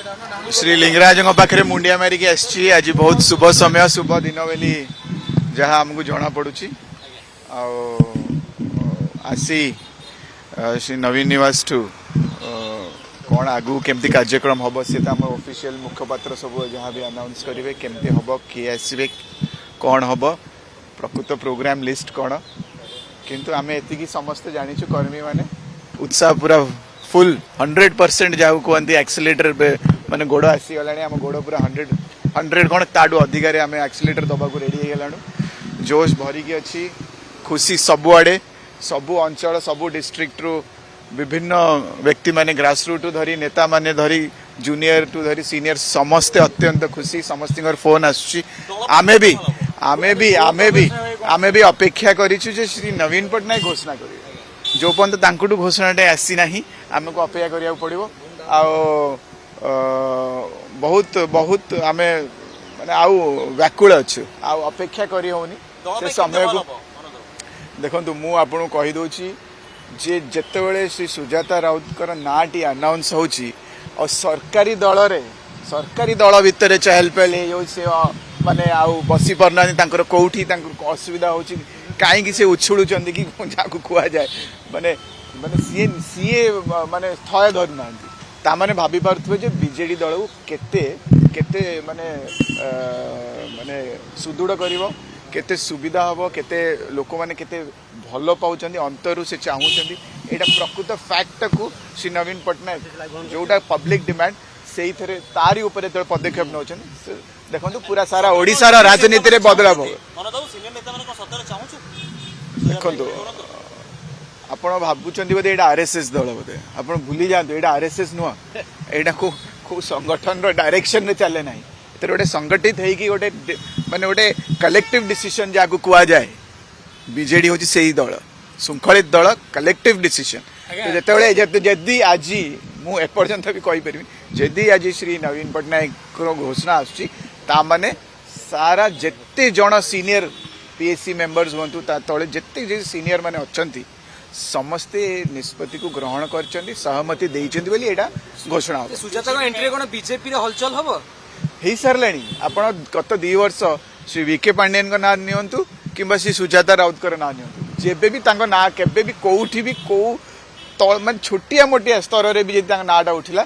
श्री लिंगराज पाखे मुंडिया मारिकी आसी आज बहुत शुभ समय शुभ दिन बोली जहाँ आमको जना पड़ू आसी श्री नवीन निवास ठू कौन आगू केमती कार्यक्रम हम सी तो आम ऑफिशियल मुखपात्र सब जहाँ भी अनाउंस करेंगे केमती हम किए आसवे कौन हम प्रकृत प्रोग्राम लिस्ट कौन किंतु आम एति समस्ते जानीचु कर्मी माने उत्साह पूरा फुल 100% जहाँ कहते एक्सीलेटर माने गोड़ आसीगला आम गोड़ पूरा 100 कौन ताडू अधिकार आम एक्सीलेटर दबा रेडी हो गलाणु जोश भरिकी अच्छी खुशी सबुआड़े सबु अंचल सबु डिस्ट्रिक्ट रु विभिन्न व्यक्ति माने ग्रास रूट धरी नेता माने धरी जूनियर टू धरी सीनियर समस्ते अत्यंत खुशी समस्त फोन आसुची आमे भी अपेक्षा करिछु जे श्री नवीन पटनायक घोषणा करिवे जो पर्यंत तांकुटू घोषणाटे आसी नाही आमको अपेक्षा करिया पड़िबो आ बहुत बहुत आमे माने आउ व्याकुल अच्छु आ अपेक्षा करी होनी से समय को देखंतु मु आपन कहि दोची जे जेतेबेले श्री सुजाता राउतकर नाटी अनाउंस होची और सरकारी दल भितर चहल पहल से माने आउ बसी पारना कौटी असुविधा होची कहीं से उछुलुचंदी कि जाको कुआ जाए माने माने सीए माने थय धरु नांती ता माने भाभी पारथुवे जे बीजेडी दल को केते केते माने माने सुदृढ़ करिवो केते सुविधा हबो केते लोक माने केते भलो पाउचंदी अंतरु से चाहूचंदी एटा प्रकृत फैक्ट को श्री नवीन पटनायक जोटा पब्लिक डिमांड से तारी ऊपर जो पदक्षेप नौचन देखो पूरा सारा ओडिशार राजनीति रे बदलाव देखो आपण भावुं बोधे यहाँ आरएसएस दल बोधे आप भूली जातु यहाँ आरएसएस नुह यहाँ को संगठन डायरेक्शन रे चले ना गोटे संगठित होगी गोटे माने गोटे कलेक्टिव डिसीजन जहाँ को कह जाए बीजेडी हूँ से दल शृंखलित दल कलेक्टिव डिसीजन जो जदि आज मुपर्यंत भी कहीपर जदि आज श्री नवीन पटनायक घोषणा आसने सारा जिते जन सीनियर पीएससी मेंबर्स हूँ तले जिते सीनियर माने अच्छा समस्ते निष्पत्ति को ग्रहण कर सहमति देइछन्ति बोली एटा घोषणा हो सुजाता एंट्री कोन बीजेपी रे हलचल हबो हेई सारलानी आपण गत 2 वर्ष श्री वीके पांडेन को ना नियंतु किंबा श्री सुजाता राउतकर ना नियंतु जेबे भी तांको ना केबे भी कोउठी भी को माने छोटिया मोटिया स्तर रे भी जदि तांको नाटा उठिला